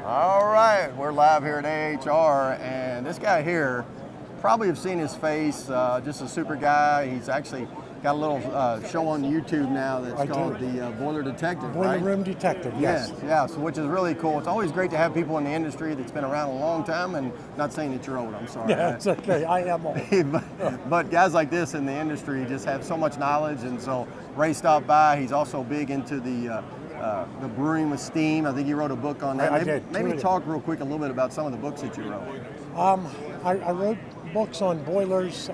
All right, we're live here at AHR, and this guy here, probably have seen his face, just a super guy. He's actually got a little show on YouTube now that's called the Boiler Detective, Boiler Room Detective, yes. Yeah, so which is really cool. It's always great to have people in the industry that's been around a long time, and not saying that you're old, I'm sorry. Yeah, it's okay, I am old. but guys like this in the industry just have so much knowledge, and so Ray stopped by. He's also big into the brewing with steam. I think you wrote a book on that. Maybe talk real quick a little bit about some of the books that you wrote. I wrote books on boilers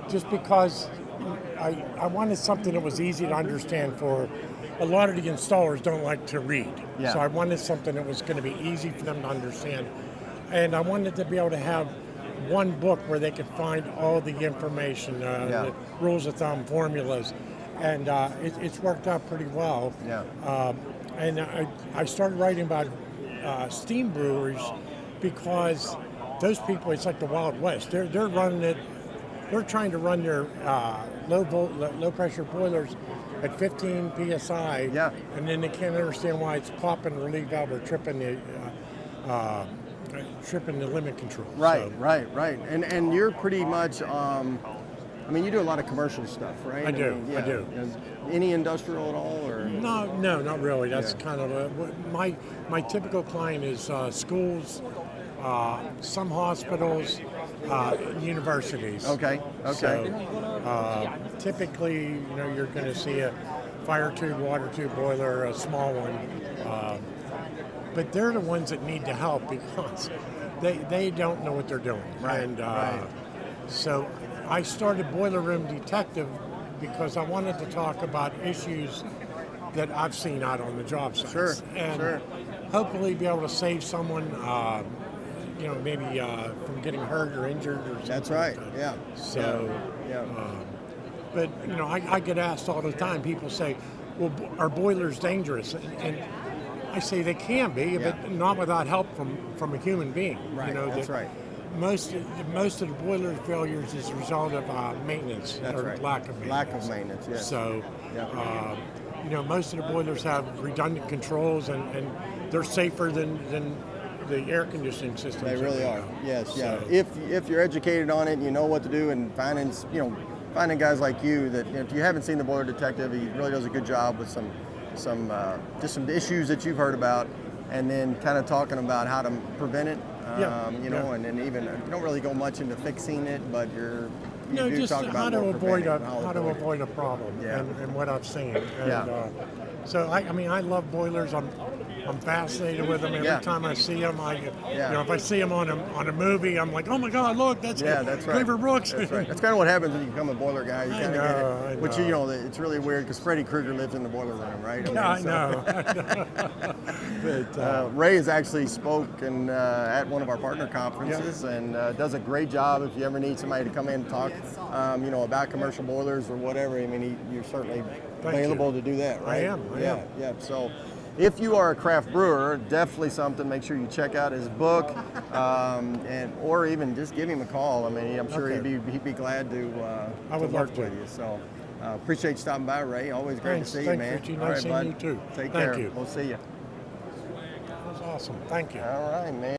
just because I wanted something that was easy to understand. For a lot of the installers don't like to read. Yeah. So I wanted something that was going to be easy for them to understand. And I wanted to be able to have one book where they could find all the information, the rules of thumb, formulas. And it's worked out pretty well. Yeah. And I started writing about steam brewers because those people, it's like the Wild West. They're running it. They're trying to run their low pressure boilers at 15 psi. Yeah. And then they can't understand why it's popping the relief valve or tripping the limit control. Right, so, right. And you're pretty much. I mean, you do a lot of commercial stuff, right? I do. Any industrial at all, or? No, not really. That's kind of my typical client is schools, some hospitals, universities. Okay. So, typically, you're going to see a fire tube, water tube boiler, a small one, but they're the ones that need the help because they don't know what they're doing. Right. And so I started Boiler Room Detective because I wanted to talk about issues that I've seen out on the job sites. And hopefully be able to save someone, maybe from getting hurt or injured or something. That's right, like that. yeah. So, but I get asked all the time, people say, well, are boilers dangerous? And I say they can be, but not without help from a human being. Right, that's right. Most of the boiler failures is a result of maintenance lack of maintenance. Lack of maintenance, yes. So, most of the boilers have redundant controls, and they're safer than the air conditioning systems. They really are. Yes, yeah. If you're educated on it, and you know what to do, and finding guys like you that if you haven't seen the Boiler Detective, he really does a good job with some issues that you've heard about, and then kind of talking about how to prevent it. And then even you don't really go much into fixing it, but you do just talk about how to avoid a problem, Yeah. and what I've seen. And, so I love boilers. I'm fascinated with them. Every time I see them, if I see them on a movie, I'm like, oh my God, look, that's Cleaver Brooks. That's right. That's kind of what happens when you become a boiler guy. You kind of get it. Which it's really weird because Freddy Krueger lives in the boiler room, right? I know. But Ray has actually spoken at one of our partner conferences and does a great job. If you ever need somebody to come in and talk, about commercial boilers or whatever, you're certainly available to do that, right? I am. Yeah. So, if you are a craft brewer, definitely something. Make sure you check out his book, or even just give him a call. I'm sure he'd be glad to work with you. So, appreciate you stopping by, Ray. Always great to see you, man. Richie. Nice seeing you too. Take care. Thank you. We'll see you. That was awesome. Thank you. All right, man.